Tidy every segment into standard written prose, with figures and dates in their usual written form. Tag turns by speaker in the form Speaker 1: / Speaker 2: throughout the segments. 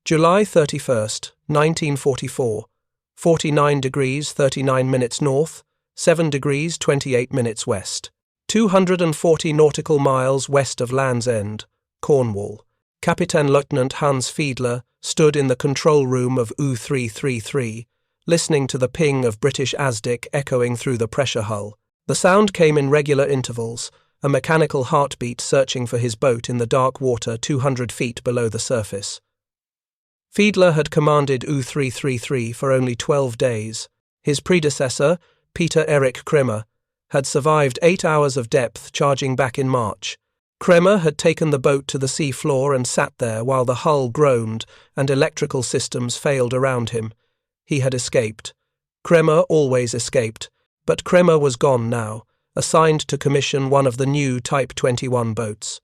Speaker 1: July 31st, 1944, 49 degrees 39 minutes north, 7 degrees 28 minutes west. 240 nautical miles west of Land's End, Cornwall. Kapitänleutnant Hans Fiedler stood in the control room of U-333, listening to the ping of British ASDIC echoing through the pressure hull. The sound came in regular intervals, a mechanical heartbeat searching for his boat in the dark water 200 feet below the surface. Feedler had commanded U-333 for only 12 days. His predecessor, Peter Eric Kremer, had survived 8 hours of depth charging back in March. Kremer had taken the boat to the sea floor and sat there while the hull groaned and electrical systems failed around him. He had escaped. Kremer always escaped, but Kremer was gone now, assigned to commission one of the new Type 21 boats.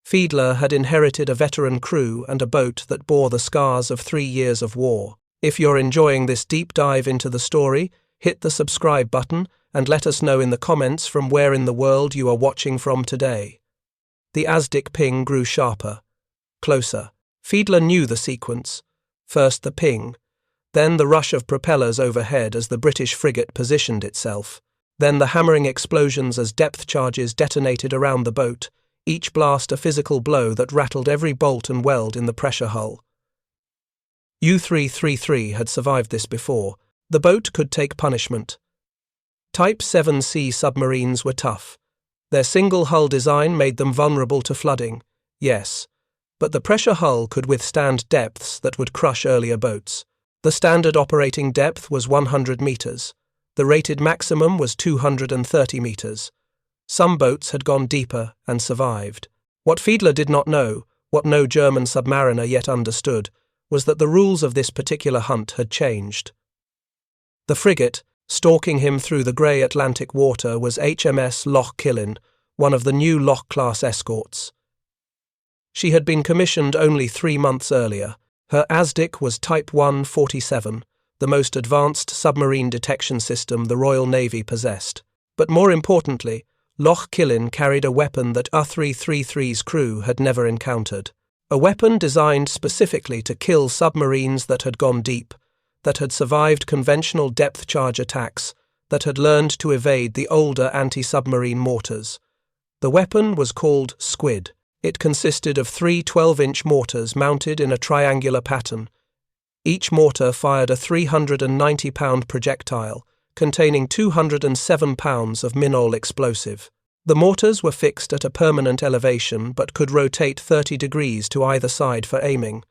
Speaker 1: Fiedler had inherited a veteran crew and a boat that bore the scars of 3 years of war. If you're enjoying this deep dive into the story, hit the subscribe button and let us know in the comments from where in the world you are watching from today. The ASDIC ping grew sharper, closer. Feedler knew the sequence. First the ping, then the rush of propellers overhead as the British frigate positioned itself, then the hammering explosions as depth charges detonated around the boat, each blast a physical blow that rattled every bolt and weld in the pressure hull. U-333 had survived this before. The boat could take punishment. Type VIIC submarines were tough. Their single-hull design made them vulnerable to flooding, yes, but the pressure hull could withstand depths that would crush earlier boats. The standard operating depth was 100 meters. The rated maximum was 230 meters. Some boats had gone deeper and survived. What Feedler did not know, what no German submariner yet understood, was that the rules of this particular hunt had changed. The frigate, stalking him through the grey Atlantic water, was HMS Loch Killin, one of the new Loch-class escorts. She had been commissioned only 3 months earlier. Her ASDIC was Type 147, the most advanced submarine detection system the Royal Navy possessed. But more importantly, Loch Killin carried a weapon that U-333's crew had never encountered. A weapon designed specifically to kill submarines that had gone deep, that had survived conventional depth charge attacks, that had learned to evade the older anti-submarine mortars. The weapon was called Squid. It consisted of 3 12-inch mortars mounted in a triangular pattern. Each mortar fired a 390-pound projectile, containing 207 pounds of minol explosive. The mortars were fixed at a permanent elevation but could rotate 30 degrees to either side for aiming.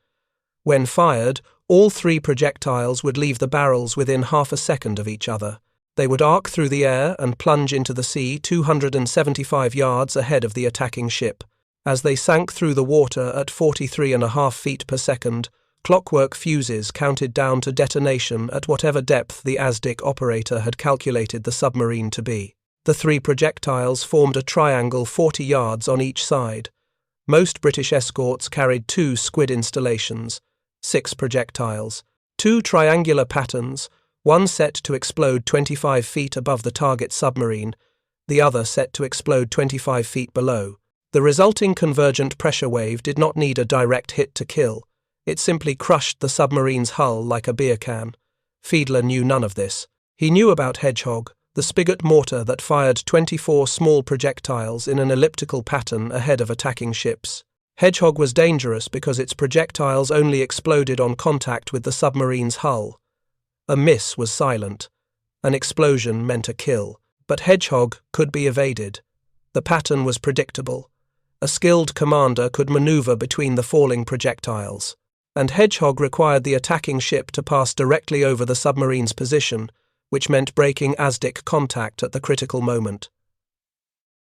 Speaker 1: When fired, all 3 projectiles would leave the barrels within half a second of each other. They would arc through the air and plunge into the sea 275 yards ahead of the attacking ship. As they sank through the water at 43.5 feet per second, clockwork fuses counted down to detonation at whatever depth the ASDIC operator had calculated the submarine to be. The 3 projectiles formed a triangle 40 yards on each side. Most British escorts carried 2 Squid installations, 6 projectiles, 2 triangular patterns, one set to explode 25 feet above the target submarine, the other set to explode 25 feet below. The resulting convergent pressure wave did not need a direct hit to kill. It simply crushed the submarine's hull like a beer can. Feedler knew none of this. He knew about Hedgehog, the spigot mortar that fired 24 small projectiles in an elliptical pattern ahead of attacking ships. Hedgehog was dangerous because its projectiles only exploded on contact with the submarine's hull. A miss was silent. An explosion meant a kill. But Hedgehog could be evaded. The pattern was predictable. A skilled commander could maneuver between the falling projectiles. And Hedgehog required the attacking ship to pass directly over the submarine's position, which meant breaking ASDIC contact at the critical moment.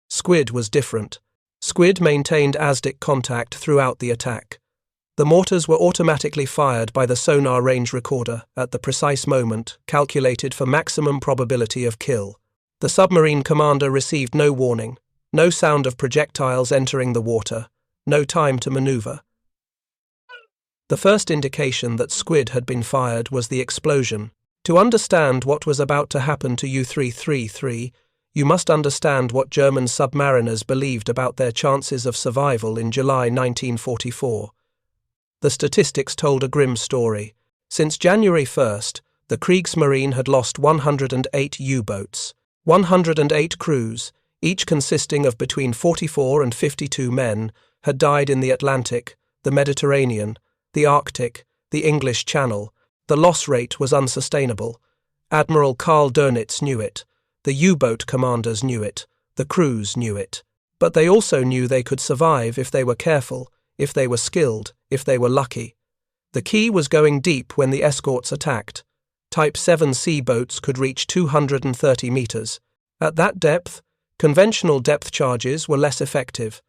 Speaker 1: Squid was different. Squid maintained ASDIC contact throughout the attack. The mortars were automatically fired by the sonar range recorder at the precise moment calculated for maximum probability of kill. The submarine commander received no warning, no sound of projectiles entering the water, no time to maneuver. The first indication that Squid had been fired was the explosion. To understand what was about to happen to U-333, you must understand what German submariners believed about their chances of survival in July 1944. The statistics told a grim story. Since January 1st, the Kriegsmarine had lost 108 U-boats, 108 crews, each consisting of between 44 and 52 men, had died in the Atlantic, the Mediterranean, the Arctic, the English Channel. The loss rate was unsustainable. Admiral Karl Dönitz knew it. The U-boat commanders knew it. The crews knew it. But they also knew they could survive if they were careful, if they were skilled, if they were lucky. The key was going deep when the escorts attacked. Type VIIc boats could reach 230 meters. At that depth, conventional depth charges were less effective.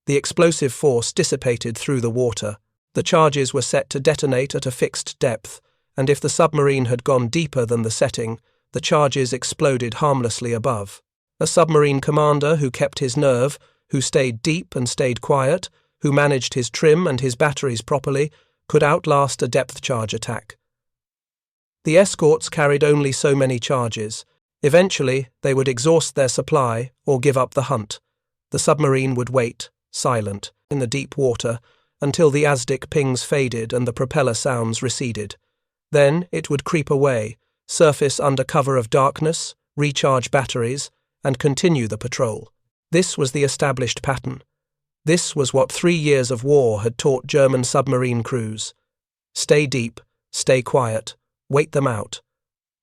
Speaker 1: The explosive force dissipated through the water. The charges were set to detonate at a fixed depth, and if the submarine had gone deeper than the setting, the charges exploded harmlessly above. A submarine commander who kept his nerve, who stayed deep and stayed quiet, who managed his trim and his batteries properly, could outlast a depth charge attack. The escorts carried only so many charges. Eventually, they would exhaust their supply or give up the hunt. The submarine would wait, silent, in the deep water, until the ASDIC pings faded and the propeller sounds receded. Then it would creep away, surface under cover of darkness, recharge batteries, and continue the patrol. This was the established pattern. This was what 3 years of war had taught German submarine crews. Stay deep, stay quiet, wait them out.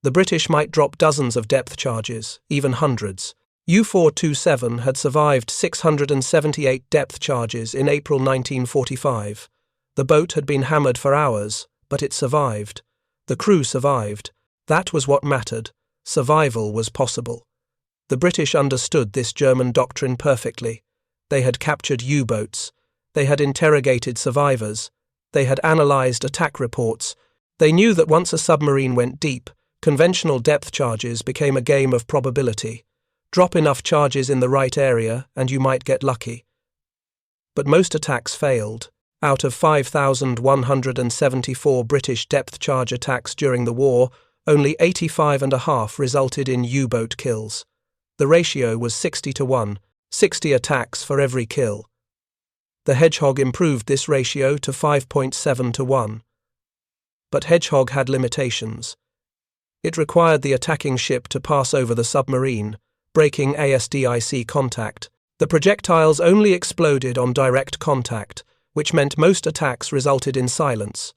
Speaker 1: The British might drop dozens of depth charges, even hundreds. U-427 had survived 678 depth charges in April 1945. The boat had been hammered for hours, but it survived. The crew survived. That was what mattered. Survival was possible. The British understood this German doctrine perfectly. They had captured U-boats. They had interrogated survivors. They had analysed attack reports. They knew that once a submarine went deep, conventional depth charges became a game of probability. Drop enough charges in the right area and you might get lucky. But most attacks failed. Out of 5,174 British depth charge attacks during the war, only 85.5 resulted in U-boat kills. The ratio was 60-1, 60 attacks for every kill. The Hedgehog improved this ratio to 5.7-1. But Hedgehog had limitations. It required the attacking ship to pass over the submarine, breaking ASDIC contact. The projectiles only exploded on direct contact, which meant most attacks resulted in silence.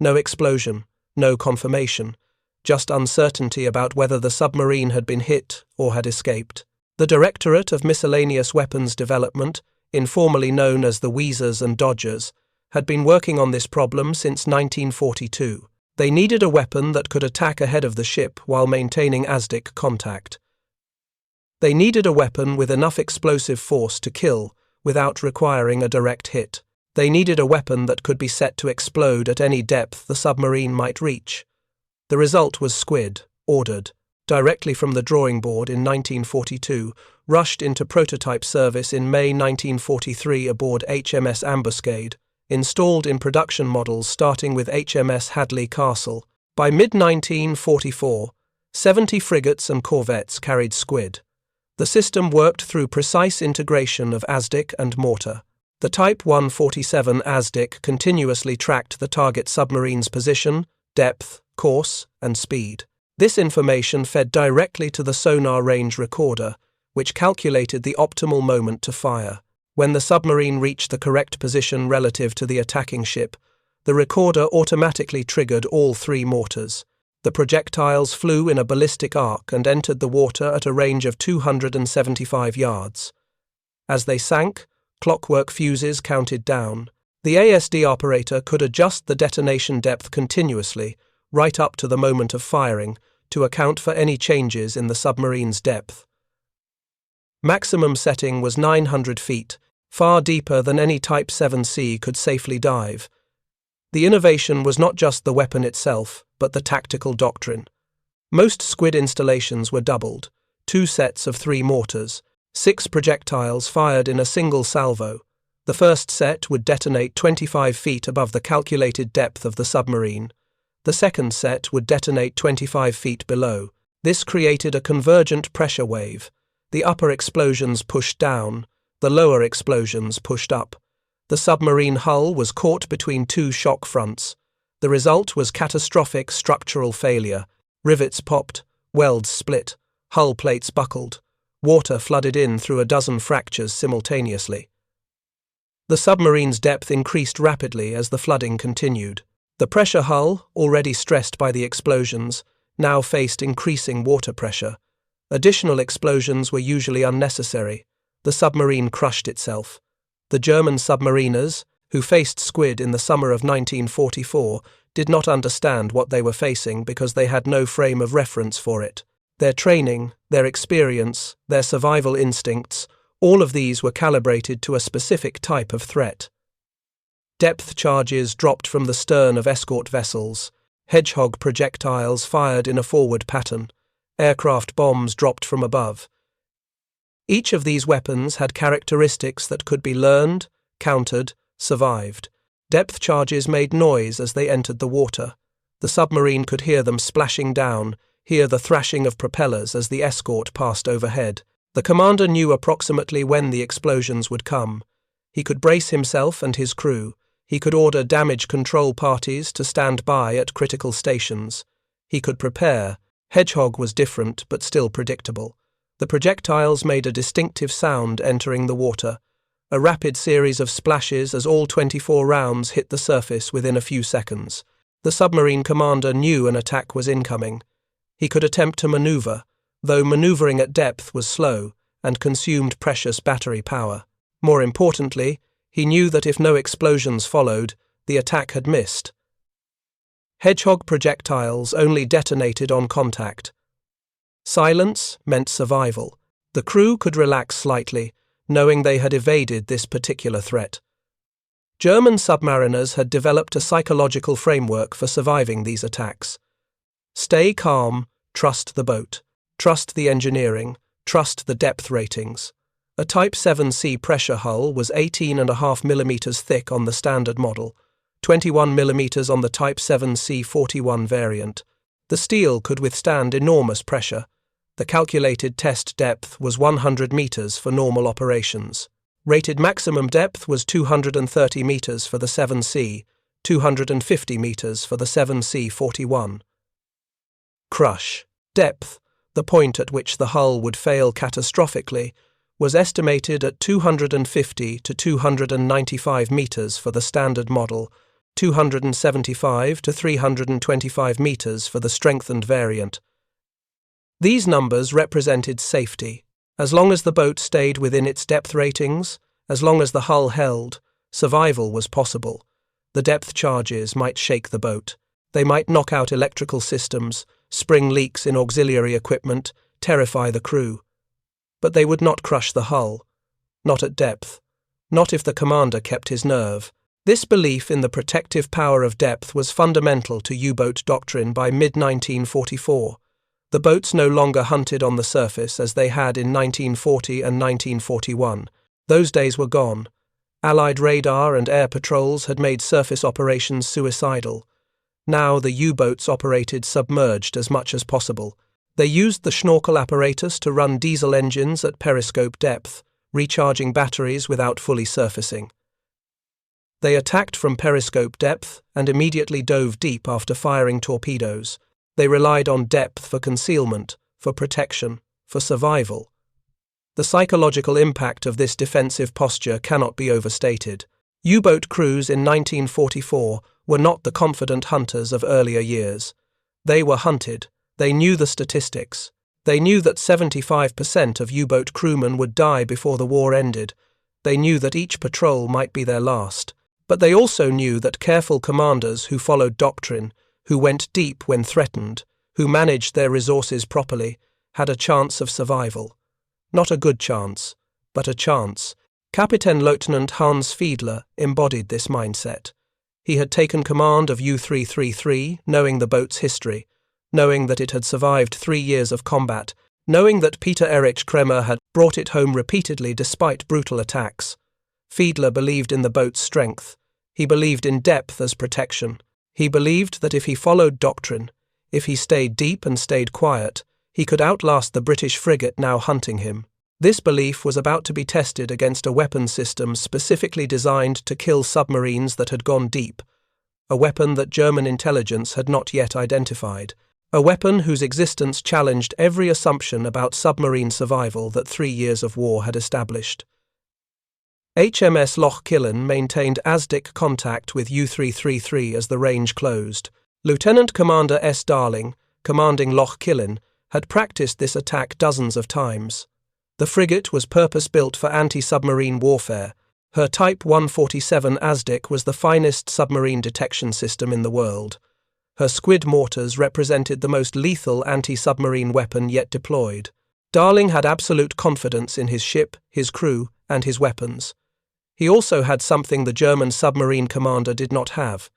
Speaker 1: No explosion, no confirmation, just uncertainty about whether the submarine had been hit or had escaped. The Directorate of Miscellaneous Weapons Development, informally known as the Weasers and Dodgers, had been working on this problem since 1942. They needed a weapon that could attack ahead of the ship while maintaining ASDIC contact. They needed a weapon with enough explosive force to kill without requiring a direct hit. They needed a weapon that could be set to explode at any depth the submarine might reach. The result was Squid, ordered, directly from the drawing board in 1942, rushed into prototype service in May 1943 aboard HMS Ambuscade, installed in production models starting with HMS Hadley Castle. By mid-1944, 70 frigates and corvettes carried Squid. The system worked through precise integration of ASDIC and Mortar. The Type 147 ASDIC continuously tracked the target submarine's position, depth, course, and speed. This information fed directly to the sonar range recorder, which calculated the optimal moment to fire. When the submarine reached the correct position relative to the attacking ship, the recorder automatically triggered all 3 mortars. The projectiles flew in a ballistic arc and entered the water at a range of 275 yards. As they sank, clockwork fuses counted down. The ASD operator could adjust the detonation depth continuously, right up to the moment of firing, to account for any changes in the submarine's depth. Maximum setting was 900 feet, far deeper than any Type VIIc could safely dive. The innovation was not just the weapon itself, but the tactical doctrine. Most Squid installations were doubled, 2 sets of 3 mortars, 6 projectiles fired in a single salvo. The first set would detonate 25 feet above the calculated depth of the submarine. The second set would detonate 25 feet below. This created a convergent pressure wave. The upper explosions pushed down, the lower explosions pushed up. The submarine hull was caught between two shock fronts. The result was catastrophic structural failure. Rivets popped, welds split, hull plates buckled. Water flooded in through a dozen fractures simultaneously. The submarine's depth increased rapidly as the flooding continued. The pressure hull, already stressed by the explosions, now faced increasing water pressure. Additional explosions were usually unnecessary. The submarine crushed itself. The German submariners, who faced Squid in the summer of 1944, did not understand what they were facing because they had no frame of reference for it. Their training, their experience, their survival instincts, all of these were calibrated to a specific type of threat. Depth charges dropped from the stern of escort vessels, hedgehog projectiles fired in a forward pattern, aircraft bombs dropped from above. Each of these weapons had characteristics that could be learned, countered, survived. Depth charges made noise as they entered the water. The submarine could hear them splashing down, hear the thrashing of propellers as the escort passed overhead. The commander knew approximately when the explosions would come. He could brace himself and his crew. He could order damage control parties to stand by at critical stations. He could prepare. Hedgehog was different but still predictable. The projectiles made a distinctive sound entering the water. A rapid series of splashes as all 24 rounds hit the surface within a few seconds. The submarine commander knew an attack was incoming. He could attempt to maneuver, though maneuvering at depth was slow and consumed precious battery power. More importantly, he knew that if no explosions followed, the attack had missed. Hedgehog projectiles only detonated on contact. Silence meant survival. The crew could relax slightly, knowing they had evaded this particular threat. German submariners had developed a psychological framework for surviving these attacks. Stay calm, trust the boat, trust the engineering, trust the depth ratings. A Type VIIC pressure hull was 18.5 mm thick on the standard model, 21 mm on the Type VIIC 41 variant. The steel could withstand enormous pressure. The calculated test depth was 100 meters for normal operations. Rated maximum depth was 230 meters for the 7C, 250 meters for the 7C 41. Crush. Depth, the point at which the hull would fail catastrophically, was estimated at 250 to 295 meters for the standard model, 275 to 325 meters for the strengthened variant. These numbers represented safety. As long as the boat stayed within its depth ratings, as long as the hull held, survival was possible. The depth charges might shake the boat. They might knock out electrical systems, spring leaks in auxiliary equipment, terrify the crew. But they would not crush the hull. Not at depth. Not if the commander kept his nerve. This belief in the protective power of depth was fundamental to U-boat doctrine by mid-1944. The boats no longer hunted on the surface as they had in 1940 and 1941. Those days were gone. Allied radar and air patrols had made surface operations suicidal. Now the U-boats operated submerged as much as possible. They used the snorkel apparatus to run diesel engines at periscope depth, recharging batteries without fully surfacing. They attacked from periscope depth and immediately dove deep after firing torpedoes. They relied on depth for concealment, for protection, for survival. The psychological impact of this defensive posture cannot be overstated. U-boat crews in 1944 were not the confident hunters of earlier years. They were hunted. They knew the statistics. They knew that 75% of U-boat crewmen would die before the war ended. They knew that each patrol might be their last. But they also knew that careful commanders who followed doctrine, who went deep when threatened, who managed their resources properly, had a chance of survival. Not a good chance, but a chance. Kapitänleutnant Hans Fiedler embodied this mindset. He had taken command of U-333, knowing the boat's history, knowing that it had survived 3 years of combat, knowing that Peter Erich Kremer had brought it home repeatedly despite brutal attacks. Feedler believed in the boat's strength. He believed in depth as protection. He believed that if he followed doctrine, if he stayed deep and stayed quiet, he could outlast the British frigate now hunting him. This belief was about to be tested against a weapon system specifically designed to kill submarines that had gone deep, a weapon that German intelligence had not yet identified, a weapon whose existence challenged every assumption about submarine survival that 3 years of war had established. HMS Loch Killin maintained ASDIC contact with U-333 as the range closed. Lieutenant Commander S. Darling, commanding Loch Killin, had practiced this attack dozens of times. The frigate was purpose-built for anti-submarine warfare. Her Type 147 ASDIC was the finest submarine detection system in the world. Her Squid Mortars represented the most lethal anti-submarine weapon yet deployed. Darling had absolute confidence in his ship, his crew, and his weapons. He also had something the German submarine commander did not have.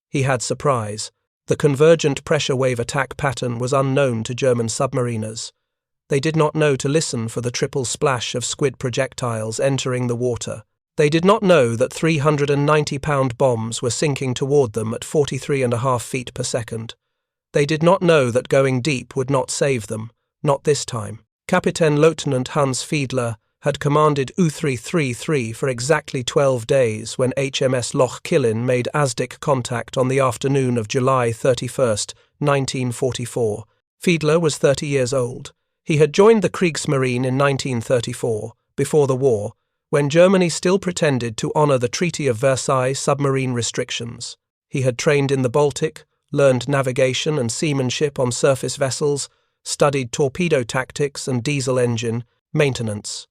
Speaker 1: He had surprise. The convergent pressure wave attack pattern was unknown to German submariners. They did not know to listen for the triple splash of squid projectiles entering the water. They did not know that 390-pound bombs were sinking toward them at 43.5 feet per second. They did not know that going deep would not save them, not this time. Kapitänleutnant Hans Fiedler had commanded U-333 for exactly 12 days when HMS Loch Killin made ASDIC contact on the afternoon of July 31, 1944. Feedler was 30 years old. He had joined the Kriegsmarine in 1934, before the war, when Germany still pretended to honor the Treaty of Versailles submarine restrictions. He had trained in the Baltic, learned navigation and seamanship on surface vessels, studied torpedo tactics and diesel engine maintenance.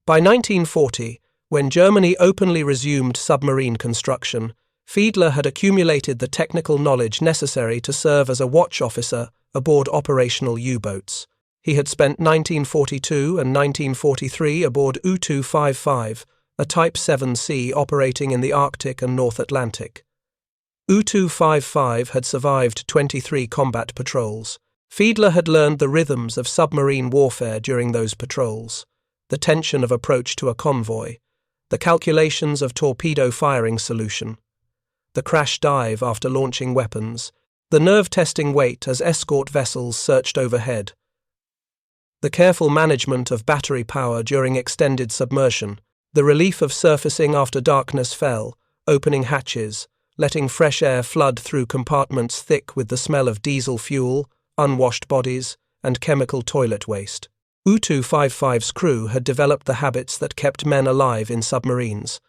Speaker 1: By 1940, when Germany openly resumed submarine construction, Feedler had accumulated the technical knowledge necessary to serve as a watch officer aboard operational U-boats. He had spent 1942 and 1943 aboard U-255, a Type VIIC operating in the Arctic and North Atlantic. U-255 had survived 23 combat patrols. Feedler had learned the rhythms of submarine warfare during those patrols, the tension of approach to a convoy, the calculations of torpedo firing solution, the crash dive after launching weapons, the nerve-testing wait as escort vessels searched overhead, the careful management of battery power during extended submersion, the relief of surfacing after darkness fell, opening hatches, letting fresh air flood through compartments thick with the smell of diesel fuel, unwashed bodies, and chemical toilet waste. U-255's crew had developed the habits that kept men alive in submarines.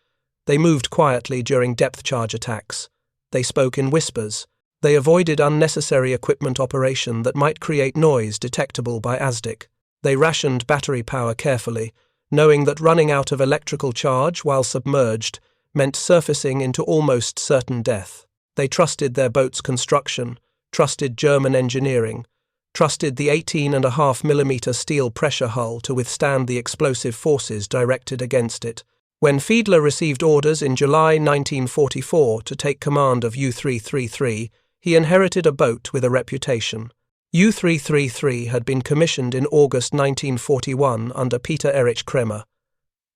Speaker 1: They moved quietly during depth charge attacks. They spoke in whispers. They avoided unnecessary equipment operation that might create noise detectable by ASDIC. They rationed battery power carefully, knowing that running out of electrical charge while submerged meant surfacing into almost certain death. They trusted their boat's construction, trusted German engineering, trusted the 18.5mm steel pressure hull to withstand the explosive forces directed against it. When Feedler received orders in July 1944 to take command of U-333, he inherited a boat with a reputation. U-333 had been commissioned in August 1941 under Peter Erich Kremer.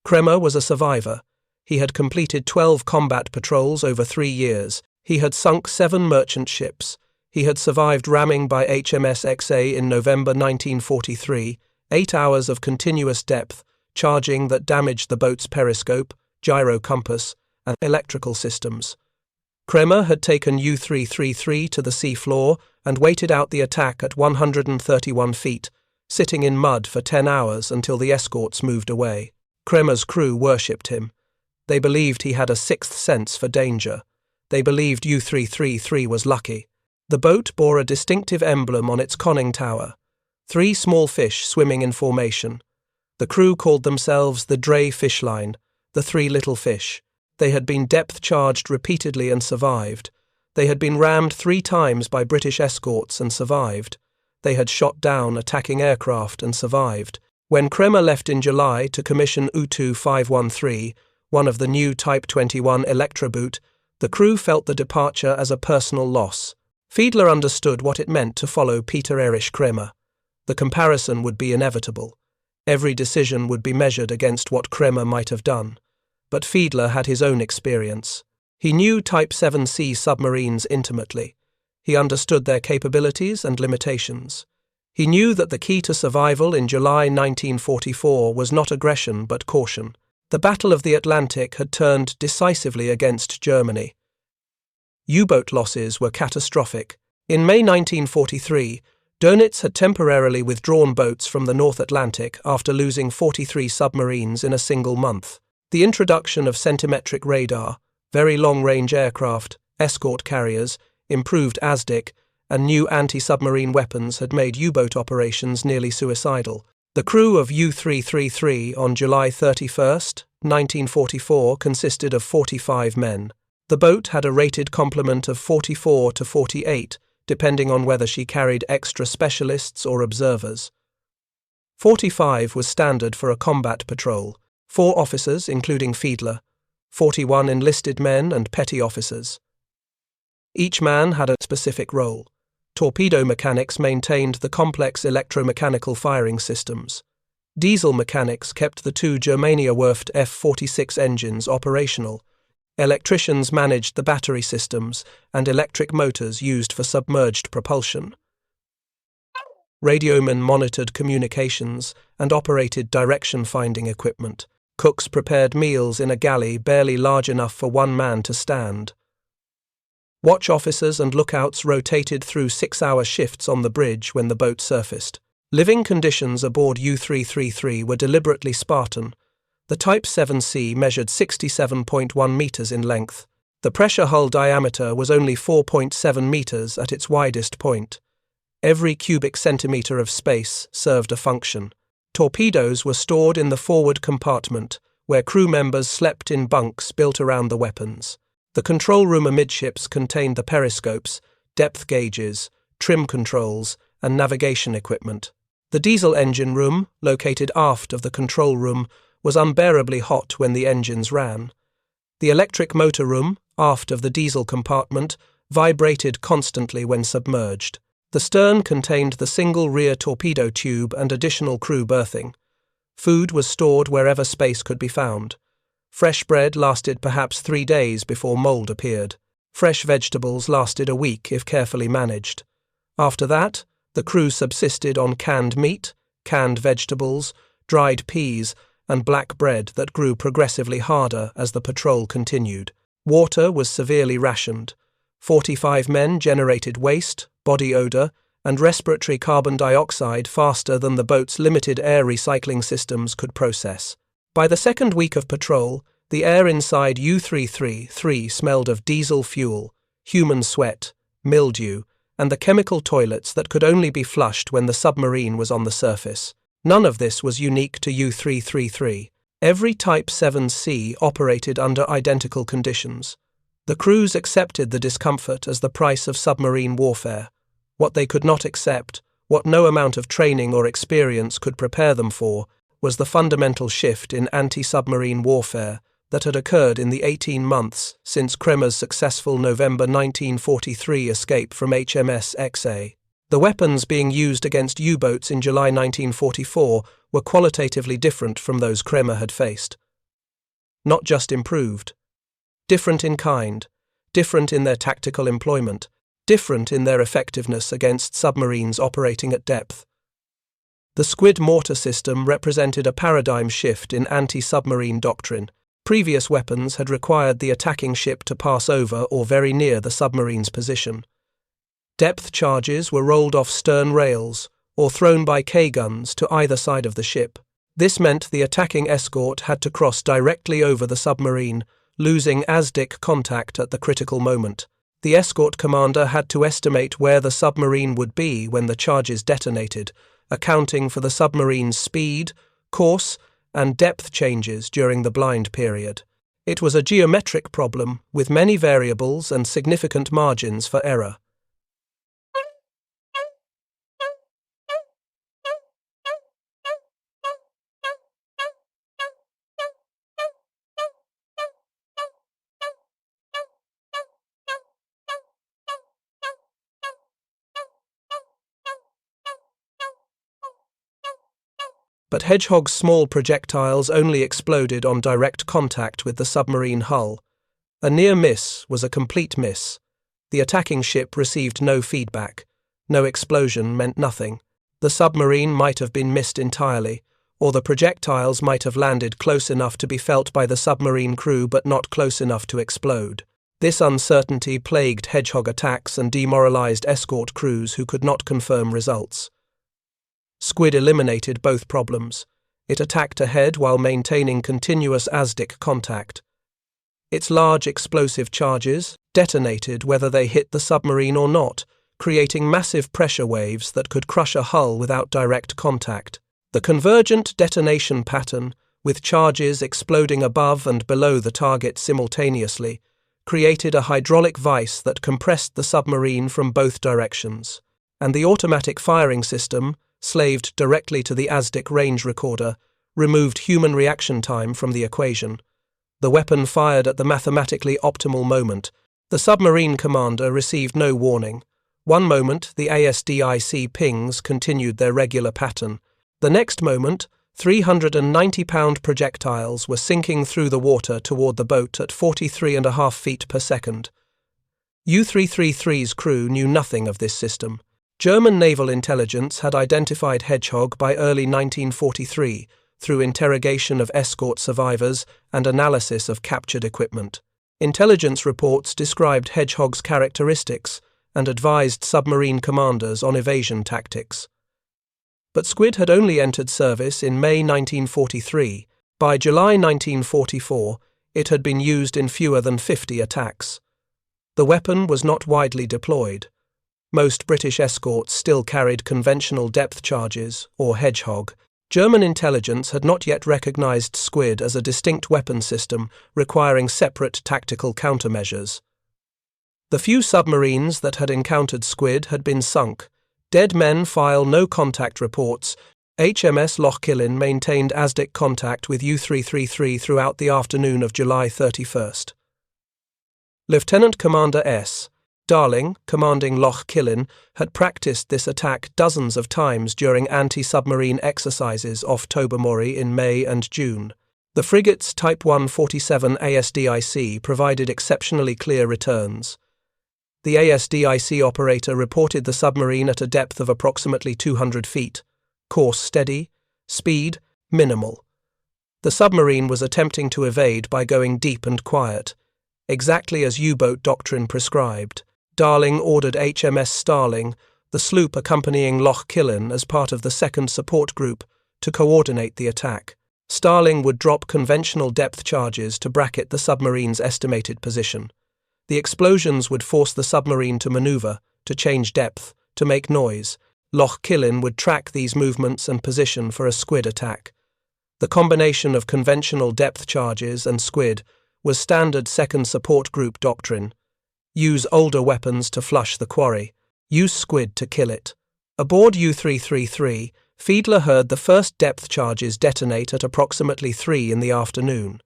Speaker 1: Kremer was a survivor. He had completed 12 combat patrols over 3 years. He had sunk 7 merchant ships. He had survived ramming by HMS XA in November 1943, 8 hours of continuous depth, charging that damaged the boat's periscope, gyro compass, and electrical systems. Kremer had taken U-333 to the seafloor and waited out the attack at 131 feet, sitting in mud for 10 hours until the escorts moved away. Kremer's crew worshipped him. They believed he had a sixth sense for danger. They believed U-333 was lucky. The boat bore a distinctive emblem on its conning tower, 3 small fish swimming in formation. The crew called themselves the Dray Fish Line, the 3 little fish. They had been depth-charged repeatedly and survived. They had been rammed 3 times by British escorts and survived. They had shot down attacking aircraft and survived. When Kremer left in July to commission U-25513, one of the new Type 21 Electroboot, the crew felt the departure as a personal loss. Feedler understood what it meant to follow Peter Erich Kremer. The comparison would be inevitable. Every decision would be measured against what Kremer might have done. But Feedler had his own experience. He knew Type VIIC submarines intimately. He understood their capabilities and limitations. He knew that the key to survival in July 1944 was not aggression but caution. The Battle of the Atlantic had turned decisively against Germany. U-boat losses were catastrophic. In May 1943, Dönitz had temporarily withdrawn boats from the North Atlantic after losing 43 submarines in a single month. The introduction of centimetric radar, very long-range aircraft, escort carriers, improved ASDIC, and new anti-submarine weapons had made U-boat operations nearly suicidal. The crew of U-333 on July 31, 1944 consisted of 45 men. The boat had a rated complement of 44 to 48, depending on whether she carried extra specialists or observers. 45 was standard for a combat patrol, 4 officers including Feedler, 41 enlisted men and petty officers. Each man had a specific role. Torpedo mechanics maintained the complex electromechanical firing systems. Diesel mechanics kept the 2 Germania-Werft F-46 engines operational. Electricians managed the battery systems and electric motors used for submerged propulsion. Radiomen monitored communications and operated direction-finding equipment. Cooks prepared meals in a galley barely large enough for one man to stand. Watch officers and lookouts rotated through 6-hour shifts on the bridge when the boat surfaced. Living conditions aboard U-333 were deliberately Spartan. The Type VIIC measured 67.1 meters in length. The pressure hull diameter was only 4.7 meters at its widest point. Every cubic centimeter of space served a function. Torpedoes were stored in the forward compartment, where crew members slept in bunks built around the weapons. The control room amidships contained the periscopes, depth gauges, trim controls, and navigation equipment. The diesel engine room, located aft of the control room, was unbearably hot when the engines ran. The electric motor room, aft of the diesel compartment, vibrated constantly when submerged. The stern contained the single rear torpedo tube and additional crew berthing. Food was stored wherever space could be found. Fresh bread lasted perhaps 3 days before mold appeared. Fresh vegetables lasted a week if carefully managed. After that, the crew subsisted on canned meat, canned vegetables, dried peas, and black bread that grew progressively harder as the patrol continued. Water was severely rationed. 45 men generated waste, body odor, and respiratory carbon dioxide faster than the boat's limited air recycling systems could process. By the second week of patrol, the air inside U-333 smelled of diesel fuel, human sweat, mildew, and the chemical toilets that could only be flushed when the submarine was on the surface. None of this was unique to U-333. Every Type VIIC operated under identical conditions. The crews accepted the discomfort as the price of submarine warfare. What they could not accept, what no amount of training or experience could prepare them for, was the fundamental shift in anti-submarine warfare that had occurred in the 18 months since Kremer's successful November 1943 escape from HMS Loch. The weapons being used against U-boats in July 1944 were qualitatively different from those Kremer had faced. Not just improved. Different in kind, different in their tactical employment, different in their effectiveness against submarines operating at depth. The Squid Mortar system represented a paradigm shift in anti-submarine doctrine. Previous weapons had required the attacking ship to pass over or very near the submarine's position. Depth charges were rolled off stern rails or thrown by K-guns to either side of the ship. This meant the attacking escort had to cross directly over the submarine, losing ASDIC contact at the critical moment. The escort commander had to estimate where the submarine would be when the charges detonated, accounting for the submarine's speed, course, and depth changes during the blind period. It was a geometric problem with many variables and significant margins for error. But Hedgehog's small projectiles only exploded on direct contact with the submarine hull. A near miss was a complete miss. The attacking ship received no feedback. No explosion meant nothing. The submarine might have been missed entirely, or the projectiles might have landed close enough to be felt by the submarine crew but not close enough to explode. This uncertainty plagued Hedgehog attacks and demoralized escort crews who could not confirm results. Squid eliminated both problems. It attacked ahead while maintaining continuous ASDIC contact. Its large explosive charges detonated whether they hit the submarine or not, creating massive pressure waves that could crush a hull without direct contact. The convergent detonation pattern, with charges exploding above and below the target simultaneously, created a hydraulic vice that compressed the submarine from both directions. And the automatic firing system, slaved directly to the ASDIC range recorder, removed human reaction time from the equation. The weapon fired at the mathematically optimal moment. The submarine commander received no warning. One moment, the ASDIC pings continued their regular pattern. The next moment, 390-pound projectiles were sinking through the water toward the boat at 43.5 feet per second. U-333's crew knew nothing of this system. German naval intelligence had identified Hedgehog by early 1943 through interrogation of escort survivors and analysis of captured equipment. Intelligence reports described Hedgehog's characteristics and advised submarine commanders on evasion tactics. But Squid had only entered service in May 1943. By July 1944, it had been used in fewer than 50 attacks. The weapon was not widely deployed. Most British escorts still carried conventional depth charges, or Hedgehog. German intelligence had not yet recognized Squid as a distinct weapon system requiring separate tactical countermeasures. The few submarines that had encountered Squid had been sunk. Dead men file no contact reports. HMS Loch Killin maintained ASDIC contact with U-333 throughout the afternoon of July 31st. Lieutenant Commander S. Darling, commanding Loch Killin, had practiced this attack dozens of times during anti-submarine exercises off Tobermory in May and June. The frigate's Type 147 ASDIC provided exceptionally clear returns. The ASDIC operator reported the submarine at a depth of approximately 200 feet. Course steady, speed minimal. The submarine was attempting to evade by going deep and quiet, exactly as U-boat doctrine prescribed. Darling ordered HMS Starling, the sloop accompanying Loch Killin as part of the second support group, to coordinate the attack. Starling would drop conventional depth charges to bracket the submarine's estimated position. The explosions would force the submarine to maneuver, to change depth, to make noise. Loch Killin would track these movements and position for a Squid attack. The combination of conventional depth charges and Squid was standard second support group doctrine. Use older weapons to flush the quarry. Use Squid to kill it. Aboard U-333, Feedler heard the first depth charges detonate at approximately 3 in the afternoon.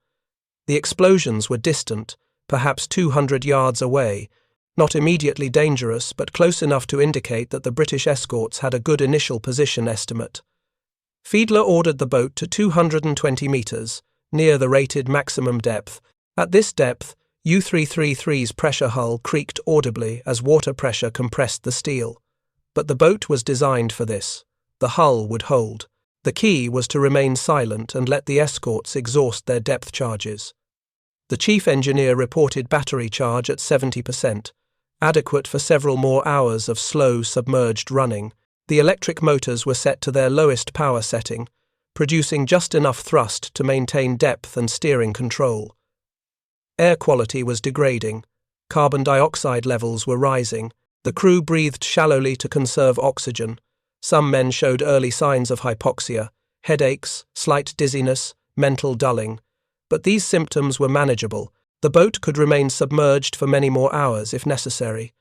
Speaker 1: The explosions were distant, perhaps 200 yards away, not immediately dangerous but close enough to indicate that the British escorts had a good initial position estimate. Feedler ordered the boat to 220 meters, near the rated maximum depth. At this depth, U-333's pressure hull creaked audibly as water pressure compressed the steel. But the boat was designed for this. The hull would hold. The key was to remain silent and let the escorts exhaust their depth charges. The chief engineer reported battery charge at 70%, adequate for several more hours of slow, submerged running. The electric motors were set to their lowest power setting, producing just enough thrust to maintain depth and steering control. Air quality was degrading. Carbon dioxide levels were rising. The crew breathed shallowly to conserve oxygen. Some men showed early signs of hypoxia, headaches, slight dizziness, mental dulling. But these symptoms were manageable. The boat could remain submerged for many more hours if necessary.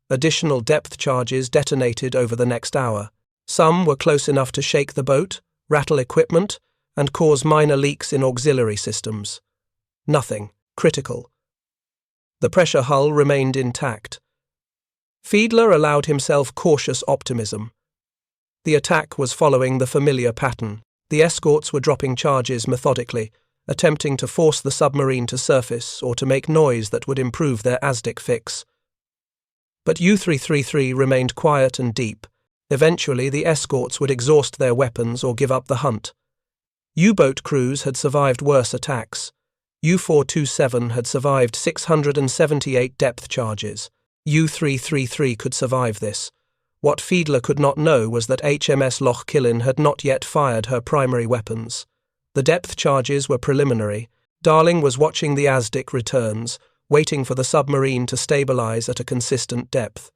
Speaker 1: Additional depth charges detonated over the next hour. Some were close enough to shake the boat, rattle equipment, and cause minor leaks in auxiliary systems. Nothing critical. The pressure hull remained intact. Fiedler allowed himself cautious optimism. The attack was following the familiar pattern. The escorts were dropping charges methodically, attempting to force the submarine to surface or to make noise that would improve their ASDIC fix. But U-333 remained quiet and deep. Eventually, the escorts would exhaust their weapons or give up the hunt. U-boat crews had survived worse attacks. U-427 had survived 678 depth charges. U-333 could survive this. What Feedler could not know was that HMS Loch Killin had not yet fired her primary weapons. The depth charges were preliminary. Darling was watching the ASDIC returns, waiting for the submarine to stabilize at a consistent depth.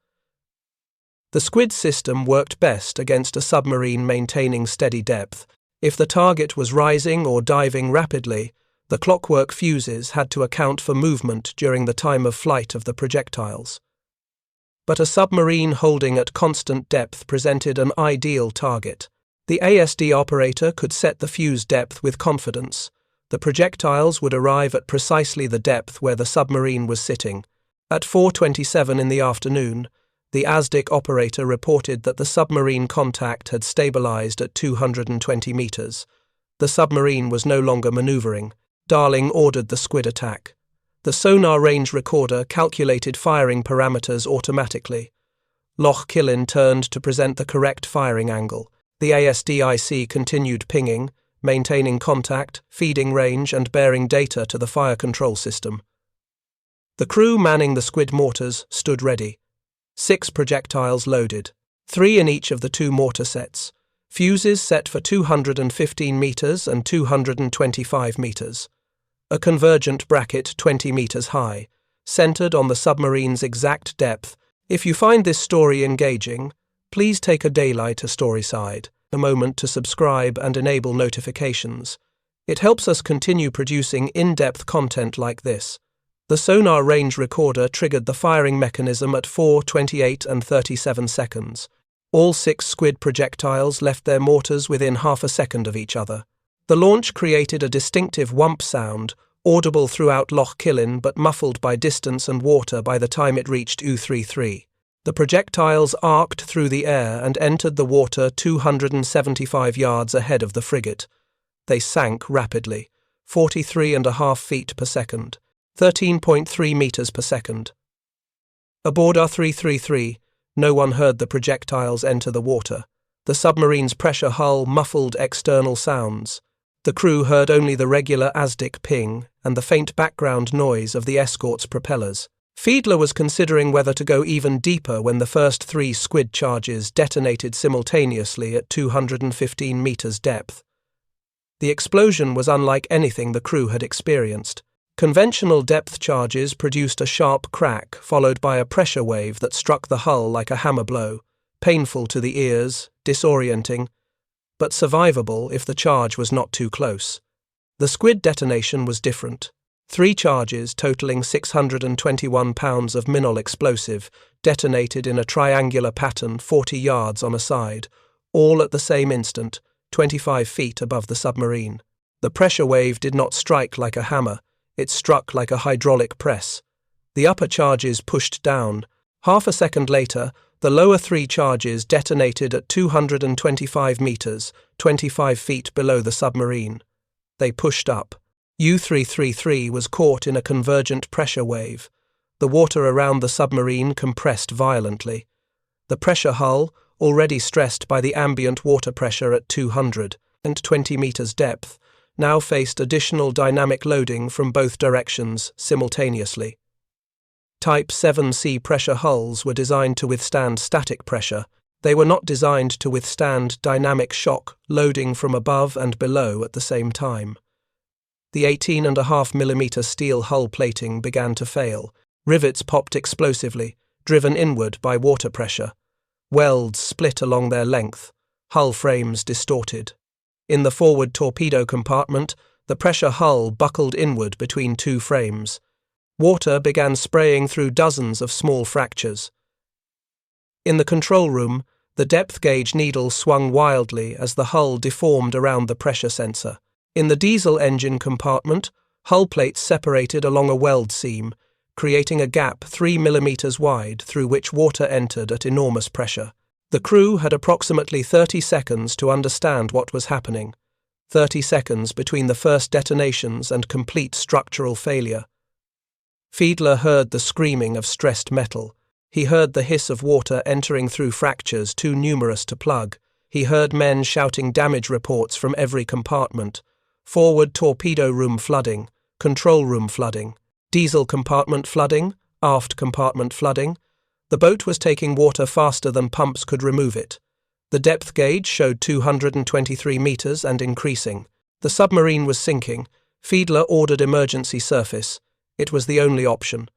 Speaker 1: The Squid system worked best against a submarine maintaining steady depth. If the target was rising or diving rapidly, the clockwork fuses had to account for movement during the time of flight of the projectiles. But a submarine holding at constant depth presented an ideal target. The ASD operator could set the fuse depth with confidence. The projectiles would arrive at precisely the depth where the submarine was sitting. At 4:27 in the afternoon, the ASDIC operator reported that the submarine contact had stabilized at 220 meters. The submarine was no longer maneuvering. Darling ordered the Squid attack. The sonar range recorder calculated firing parameters automatically. Loch Killin turned to present the correct firing angle. The ASDIC continued pinging, maintaining contact, feeding range, and bearing data to the fire control system. The crew manning the Squid Mortars stood ready. 6 projectiles loaded, 3 in each of the 2 mortar sets. Fuses set for 215 meters and 225 meters. A convergent bracket 20 meters high, centered on the submarine's exact depth. If you find this story engaging, please take a daylight to Storyside, a moment to subscribe and enable notifications. It helps us continue producing in-depth content like this. The sonar range recorder triggered the firing mechanism at 4:28 and 37 seconds. All 6 Squid projectiles left their mortars within half a second of each other. The launch created a distinctive whump sound, audible throughout Loch Killin but muffled by distance and water by the time it reached U-33. The projectiles arced through the air and entered the water 275 yards ahead of the frigate. They sank rapidly, 43.5 feet per second, 13.3 meters per second. Aboard R-333, no one heard the projectiles enter the water. The submarine's pressure hull muffled external sounds. The crew heard only the regular ASDIC ping and the faint background noise of the escort's propellers. Feedler was considering whether to go even deeper when the first 3 Squid charges detonated simultaneously at 215 meters depth. The explosion was unlike anything the crew had experienced. Conventional depth charges produced a sharp crack followed by a pressure wave that struck the hull like a hammer blow, painful to the ears, disorienting, but survivable if the charge was not too close. The Squid detonation was different. 3 charges totaling 621 pounds of minol explosive detonated in a triangular pattern 40 yards on a side, all at the same instant, 25 feet above the submarine. The pressure wave did not strike like a hammer, it struck like a hydraulic press. The upper charges pushed down. Half a second later, the lower 3 charges detonated at 225 meters, 25 feet below the submarine. They pushed up. U-333 was caught in a convergent pressure wave. The water around the submarine compressed violently. The pressure hull, already stressed by the ambient water pressure at 220 meters depth, now faced additional dynamic loading from both directions simultaneously. Type VIIC pressure hulls were designed to withstand static pressure. They were not designed to withstand dynamic shock loading from above and below at the same time. The 18.5mm steel hull plating began to fail. Rivets popped explosively, driven inward by water pressure. Welds split along their length. Hull frames distorted. In the forward torpedo compartment, the pressure hull buckled inward between 2 frames. Water began spraying through dozens of small fractures. In the control room, the depth gauge needle swung wildly as the hull deformed around the pressure sensor. In the diesel engine compartment, hull plates separated along a weld seam, creating a gap 3 millimeters wide through which water entered at enormous pressure. The crew had approximately 30 seconds to understand what was happening. 30 seconds between the first detonations and complete structural failure. Feedler heard the screaming of stressed metal. He heard the hiss of water entering through fractures too numerous to plug. He heard men shouting damage reports from every compartment. Forward torpedo room flooding, control room flooding, diesel compartment flooding, aft compartment flooding. The boat was taking water faster than pumps could remove it. The depth gauge showed 223 meters and increasing. The submarine was sinking. Feedler ordered emergency surface. It was the only option.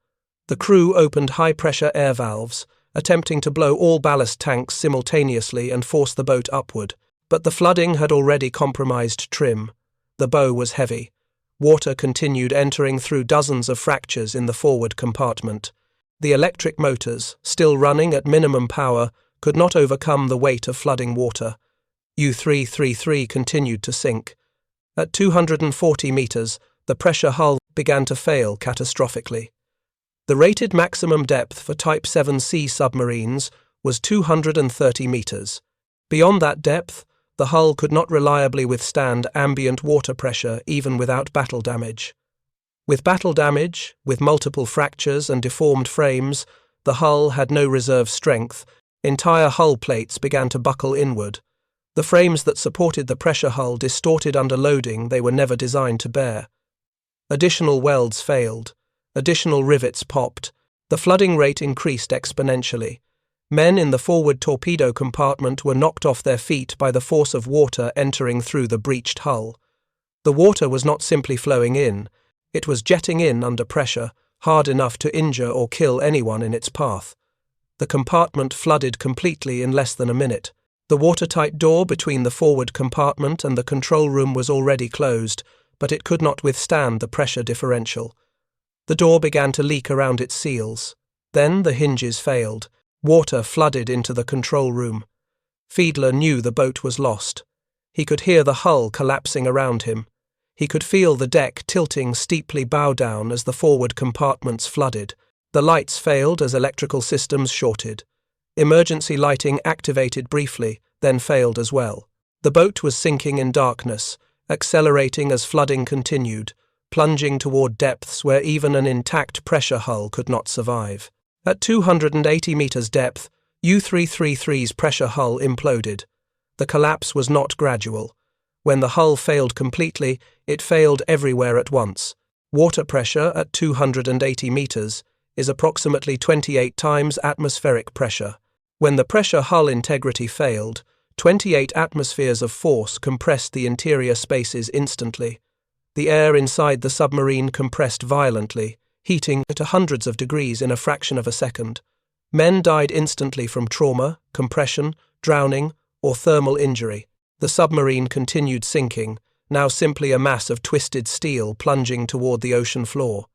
Speaker 1: The crew opened high-pressure air valves, attempting to blow all ballast tanks simultaneously and force the boat upward. But the flooding had already compromised trim. The bow was heavy. Water continued entering through dozens of fractures in the forward compartment. The electric motors, still running at minimum power, could not overcome the weight of flooding water. U-333 continued to sink. At 240 meters, the pressure hull began to fail catastrophically. The rated maximum depth for Type VIIc submarines was 230 meters. Beyond that depth, the hull could not reliably withstand ambient water pressure even without battle damage. With battle damage, with multiple fractures and deformed frames, the hull had no reserve strength. Entire hull plates began to buckle inward. The frames that supported the pressure hull distorted under loading they were never designed to bear. Additional welds failed. Additional rivets popped. The flooding rate increased exponentially. Men in the forward torpedo compartment were knocked off their feet by the force of water entering through the breached hull. The water was not simply flowing in. It was jetting in under pressure, hard enough to injure or kill anyone in its path. The compartment flooded completely in less than a minute. The watertight door between the forward compartment and the control room was already closed, but it could not withstand the pressure differential. The door began to leak around its seals. Then the hinges failed. Water flooded into the control room. Feedler knew the boat was lost. He could hear the hull collapsing around him. He could feel the deck tilting steeply bow down as the forward compartments flooded. The lights failed as electrical systems shorted. Emergency lighting activated briefly, then failed as well. The boat was sinking in darkness, accelerating as flooding continued, plunging toward depths where even an intact pressure hull could not survive. At 280 meters depth, U-333's pressure hull imploded. The collapse was not gradual. When the hull failed completely, it failed everywhere at once. Water pressure at 280 meters is approximately 28 times atmospheric pressure. When the pressure hull integrity failed, 28 atmospheres of force compressed the interior spaces instantly. The air inside the submarine compressed violently, heating to hundreds of degrees in a fraction of a second. Men died instantly from trauma, compression, drowning, or thermal injury. The submarine continued sinking, now simply a mass of twisted steel plunging toward the ocean floor.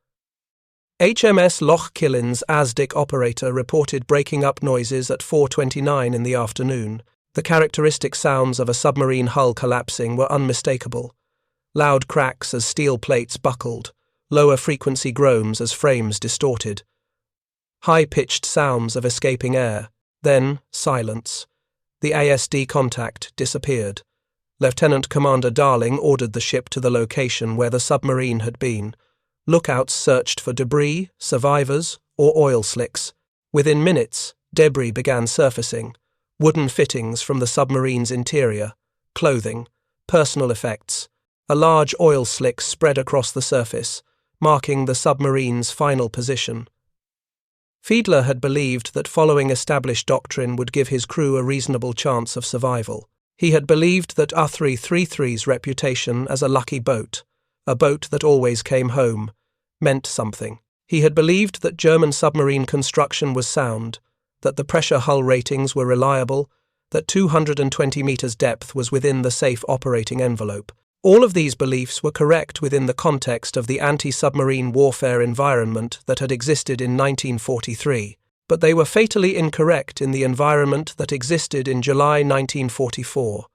Speaker 1: HMS Loch Killin's ASDIC operator reported breaking up noises at 4:29 in the afternoon. The characteristic sounds of a submarine hull collapsing were unmistakable. Loud cracks as steel plates buckled, lower frequency groans as frames distorted. High-pitched sounds of escaping air, then silence. The ASD contact disappeared. Lieutenant Commander Darling ordered the ship to the location where the submarine had been. Lookouts searched for debris, survivors, or oil slicks. Within minutes, debris began surfacing. Wooden fittings from the submarine's interior, clothing, personal effects. A large oil slick spread across the surface, marking the submarine's final position. Feedler had believed that following established doctrine would give his crew a reasonable chance of survival. He had believed that U-333's reputation as a lucky boat, a boat that always came home, meant something. He had believed that German submarine construction was sound, that the pressure hull ratings were reliable, that 220 meters depth was within the safe operating envelope. All of these beliefs were correct within the context of the anti-submarine warfare environment that had existed in 1943, but they were fatally incorrect in the environment that existed in July 1944.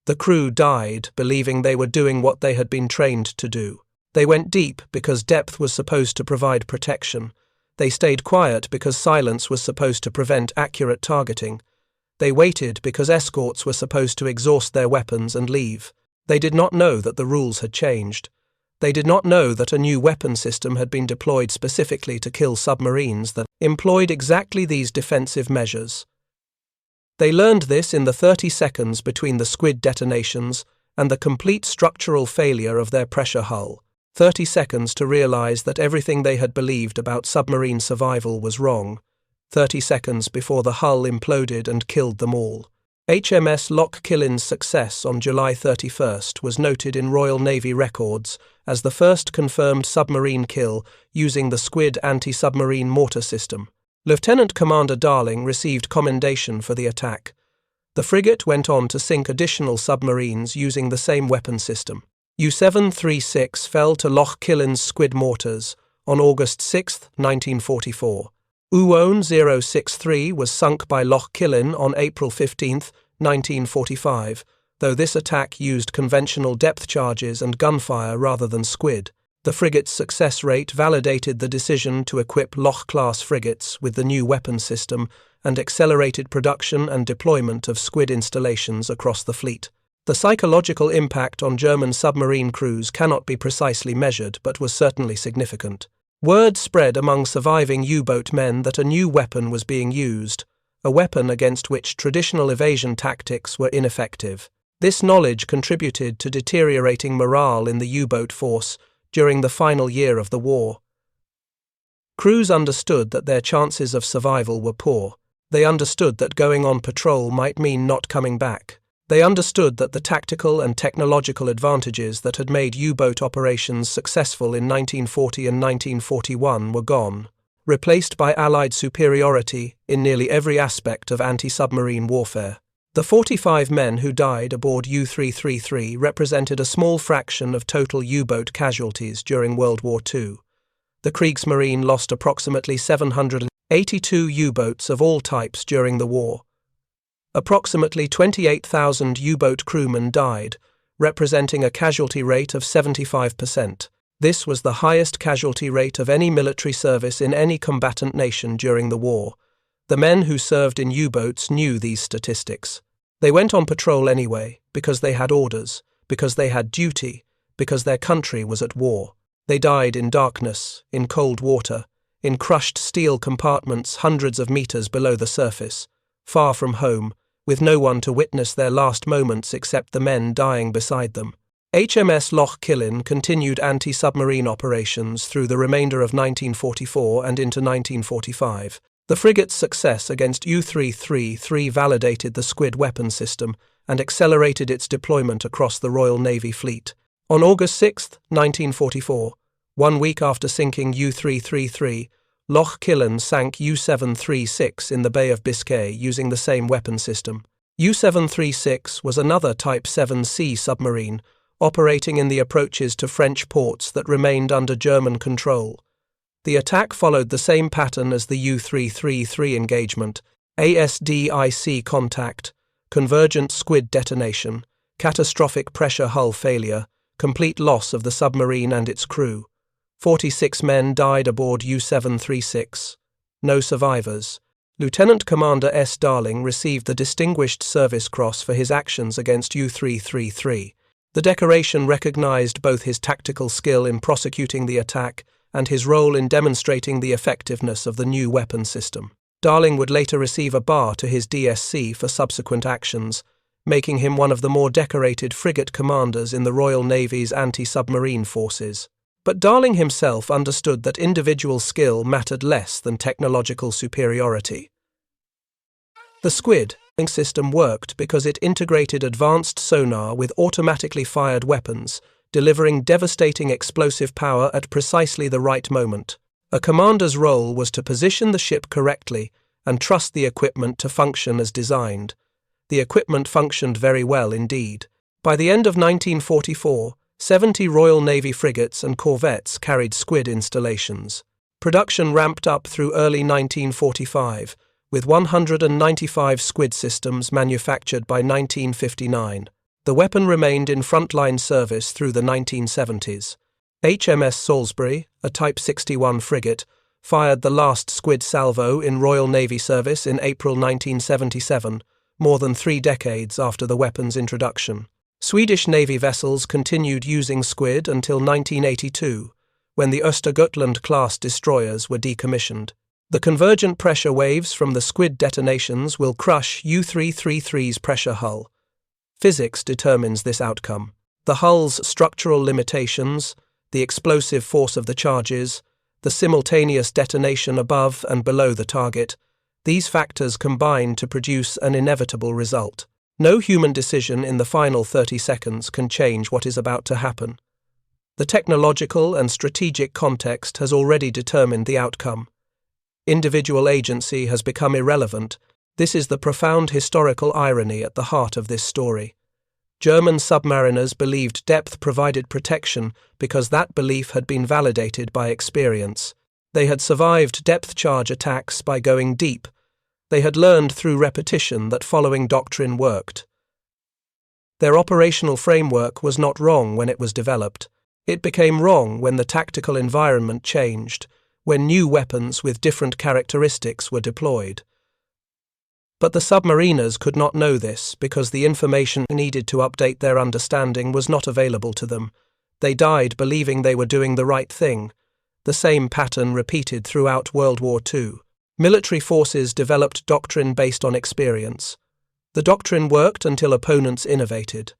Speaker 1: The crew died believing they were doing what they had been trained to do. They went deep because depth was supposed to provide protection. They stayed quiet because silence was supposed to prevent accurate targeting. They waited because escorts were supposed to exhaust their weapons and leave. They did not know that the rules had changed. They did not know that a new weapon system had been deployed specifically to kill submarines that employed exactly these defensive measures. They learned this in the 30 seconds between the Squid detonations and the complete structural failure of their pressure hull. 30 seconds to realize that everything they had believed about submarine survival was wrong. 30 seconds before the hull imploded and killed them all. HMS Loch Killin's success on July 31st was noted in Royal Navy records as the first confirmed submarine kill using the Squid anti-submarine mortar system. Lieutenant Commander Darling received commendation for the attack. The frigate went on to sink additional submarines using the same weapon system. U-736 fell to Loch Killin's Squid Mortars on August 6, 1944. U-063 was sunk by Loch Killin on April 15, 1945, though this attack used conventional depth charges and gunfire rather than Squid. The frigate's success rate validated the decision to equip Loch-class frigates with the new weapon system and accelerated production and deployment of Squid installations across the fleet. The psychological impact on German submarine crews cannot be precisely measured, but was certainly significant. Word spread among surviving U-boat men that a new weapon was being used, a weapon against which traditional evasion tactics were ineffective. This knowledge contributed to deteriorating morale in the U-boat force during the final year of the war. Crews understood that their chances of survival were poor. They understood that going on patrol might mean not coming back. They understood that the tactical and technological advantages that had made U-boat operations successful in 1940 and 1941 were gone, replaced by Allied superiority in nearly every aspect of anti-submarine warfare. The 45 men who died aboard U-333 represented a small fraction of total U-boat casualties during World War II. The Kriegsmarine lost approximately 782 U-boats of all types during the war. Approximately 28,000 U-boat crewmen died, representing a casualty rate of 75%. This was the highest casualty rate of any military service in any combatant nation during the war. The men who served in U-boats knew these statistics. They went on patrol anyway, because they had orders, because they had duty, because their country was at war. They died in darkness, in cold water, in crushed steel compartments hundreds of meters below the surface, far from home, with no one to witness their last moments except the men dying beside them. HMS Loch Killin continued anti-submarine operations through the remainder of 1944 and into 1945. The frigate's success against U-333 validated the Squid weapon system and accelerated its deployment across the Royal Navy fleet. On August 6, 1944, 1 week after sinking U-333, Loch Killin sank U-736 in the Bay of Biscay using the same weapon system. U-736 was another Type VIIC submarine, operating in the approaches to French ports that remained under German control. The attack followed the same pattern as the U-333 engagement: ASDIC contact, Convergent Squid detonation, catastrophic pressure hull failure, complete loss of the submarine and its crew. 46 men died aboard U-736. No survivors. Lieutenant Commander S. Darling received the Distinguished Service Cross for his actions against U-333. The decoration recognized both his tactical skill in prosecuting the attack and his role in demonstrating the effectiveness of the new weapon system. Darling would later receive a bar to his DSC for subsequent actions, making him one of the more decorated frigate commanders in the Royal Navy's anti-submarine forces. But Darling himself understood that individual skill mattered less than technological superiority. The Squid system worked because it integrated advanced sonar with automatically fired weapons, delivering devastating explosive power at precisely the right moment. A commander's role was to position the ship correctly and trust the equipment to function as designed. The equipment functioned very well indeed. By the end of 1944, 70 Royal Navy frigates and corvettes carried Squid installations. Production ramped up through early 1945, with 195 Squid systems manufactured by 1959. The weapon remained in frontline service through the 1970s. HMS Salisbury, a Type 61 frigate, fired the last Squid salvo in Royal Navy service in April 1977, more than 3 decades after the weapon's introduction. Swedish Navy vessels continued using Squid until 1982, when the Östergötland-class destroyers were decommissioned. The convergent pressure waves from the Squid detonations will crush U-333's pressure hull. Physics determines this outcome. The hull's structural limitations, the explosive force of the charges, the simultaneous detonation above and below the target, these factors combine to produce an inevitable result. No human decision in the final 30 seconds can change what is about to happen. The technological and strategic context has already determined the outcome. Individual agency has become irrelevant. This is the profound historical irony at the heart of this story. German submariners believed depth provided protection because that belief had been validated by experience. They had survived depth charge attacks by going deep. They had learned through repetition that following Doctrine worked. Their operational framework was not wrong when it was developed. It became wrong when the tactical environment changed, when new weapons with different characteristics were deployed. But the submariners could not know this because the information needed to update their understanding was not available to them. They died believing they were doing the right thing. The same pattern repeated throughout World War II. Military forces developed doctrine based on experience. The doctrine worked until opponents innovated.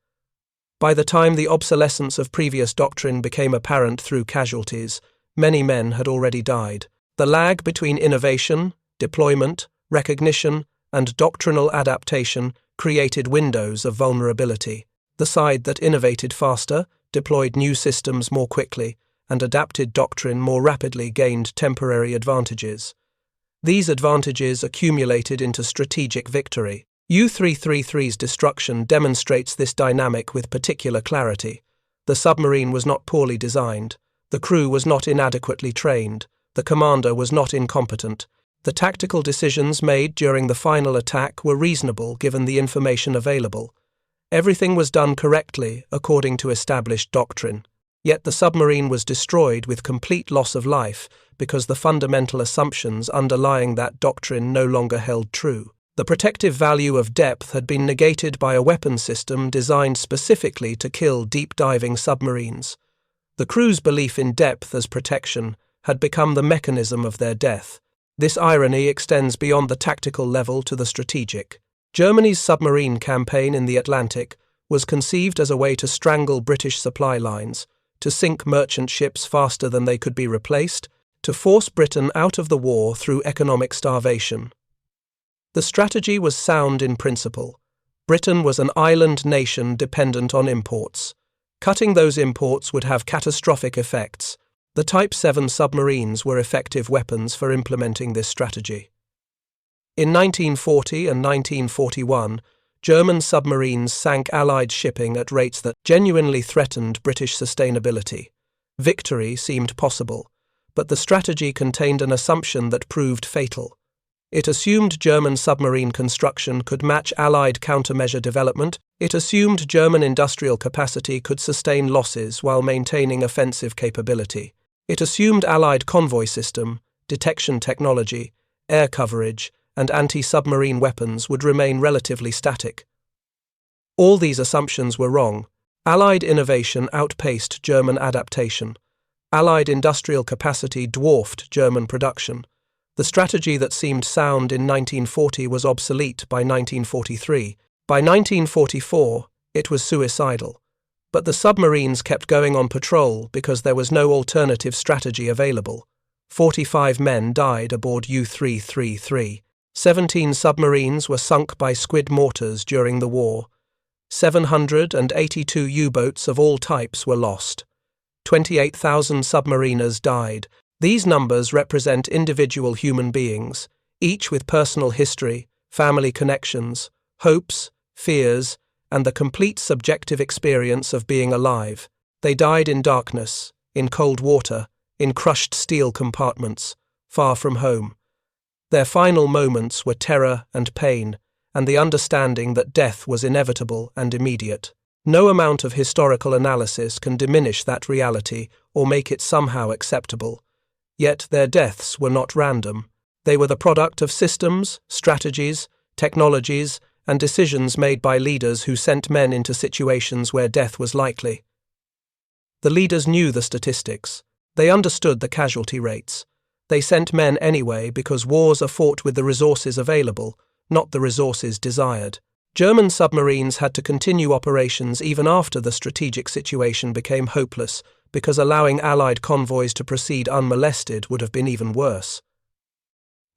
Speaker 1: By the time the obsolescence of previous doctrine became apparent through casualties, many men had already died. The lag between innovation, deployment, recognition, and doctrinal adaptation created windows of vulnerability. The side that innovated faster, deployed new systems more quickly, and adapted doctrine more rapidly gained temporary advantages. These advantages accumulated into strategic victory. U-333's destruction demonstrates this dynamic with particular clarity. The submarine was not poorly designed. The crew was not inadequately trained. The commander was not incompetent. The tactical decisions made during the final attack were reasonable given the information available. Everything was done correctly according to established doctrine. Yet the submarine was destroyed with complete loss of life because the fundamental assumptions underlying that doctrine no longer held true. The protective value of depth had been negated by a weapon system designed specifically to kill deep-diving submarines. The crew's belief in depth as protection had become the mechanism of their death. This irony extends beyond the tactical level to the strategic. Germany's submarine campaign in the Atlantic was conceived as a way to strangle British supply lines, to sink merchant ships faster than they could be replaced, to force Britain out of the war through economic starvation. The strategy was sound in principle. Britain was an island nation dependent on imports. Cutting those imports would have catastrophic effects. The Type VII submarines were effective weapons for implementing this strategy. In 1940 and 1941, German submarines sank Allied shipping at rates that genuinely threatened British sustainability. Victory seemed possible, but the strategy contained an assumption that proved fatal. It assumed German submarine construction could match Allied countermeasure development. It assumed German industrial capacity could sustain losses while maintaining offensive capability. It assumed Allied convoy system, detection technology, air coverage, and anti-submarine weapons would remain relatively static. All these assumptions were wrong. Allied innovation outpaced German adaptation. Allied industrial capacity dwarfed German production. The strategy that seemed sound in 1940 was obsolete by 1943. By 1944, it was suicidal. But the submarines kept going on patrol because there was no alternative strategy available. 45 men died aboard U-333. 17 submarines were sunk by Squid Mortars during the war. 782 U-boats of all types were lost. 28,000 submariners died. These numbers represent individual human beings, each with personal history, family connections, hopes, fears, and the complete subjective experience of being alive. They died in darkness, in cold water, in crushed steel compartments, far from home. Their final moments were terror and pain, and the understanding that death was inevitable and immediate. No amount of historical analysis can diminish that reality or make it somehow acceptable. Yet their deaths were not random. They were the product of systems, strategies, technologies, and decisions made by leaders who sent men into situations where death was likely. The leaders knew the statistics. They understood the casualty rates. They sent men anyway because wars are fought with the resources available, not the resources desired. German submarines had to continue operations even after the strategic situation became hopeless, because allowing Allied convoys to proceed unmolested would have been even worse.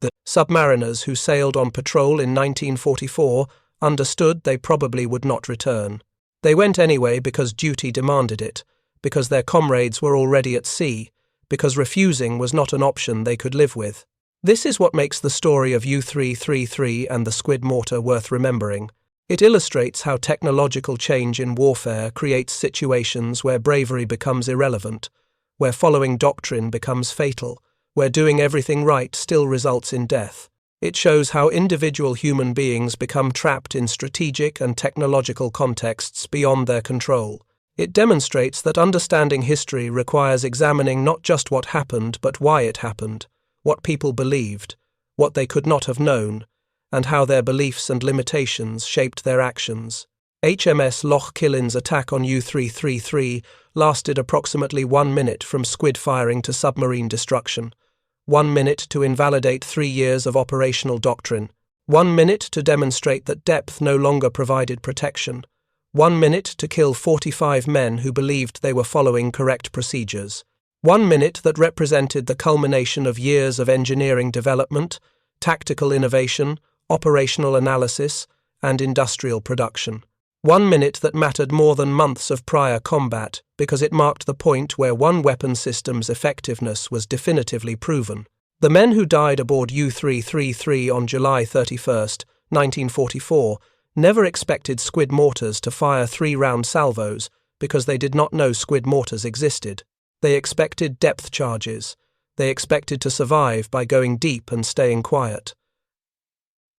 Speaker 1: The submariners who sailed on patrol in 1944 understood they probably would not return. They went anyway because duty demanded it, because their comrades were already at sea, because refusing was not an option they could live with. This is what makes the story of U-333 and the Squid Mortar worth remembering. It illustrates how technological change in warfare creates situations where bravery becomes irrelevant, where following doctrine becomes fatal, where doing everything right still results in death. It shows how individual human beings become trapped in strategic and technological contexts beyond their control. It demonstrates that understanding history requires examining not just what happened but why it happened, what people believed, what they could not have known, and how their beliefs and limitations shaped their actions. HMS Loch Killin's attack on U-333 lasted approximately 1 minute from squid firing to submarine destruction, 1 minute to invalidate 3 years of operational doctrine, 1 minute to demonstrate that depth no longer provided protection, 1 minute to kill 45 men who believed they were following correct procedures, 1 minute that represented the culmination of years of engineering development, tactical innovation, operational analysis, and industrial production. 1 minute that mattered more than months of prior combat because it marked the point where one weapon system's effectiveness was definitively proven. The men who died aboard U-333 on July 31, 1944, never expected Squid Mortars to fire 3-round salvos because they did not know Squid Mortars existed. They expected depth charges. They expected to survive by going deep and staying quiet.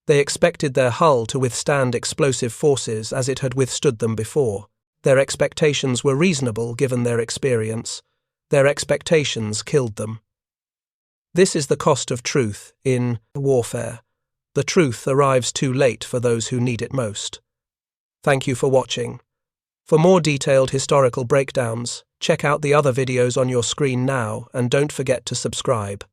Speaker 1: They expected their hull to withstand explosive forces as it had withstood them before. Their expectations were reasonable given their experience. Their expectations killed them. This is the cost of truth in warfare. The truth arrives too late for those who need it most. Thank you for watching. For more detailed historical breakdowns, check out the other videos on your screen now and don't forget to subscribe.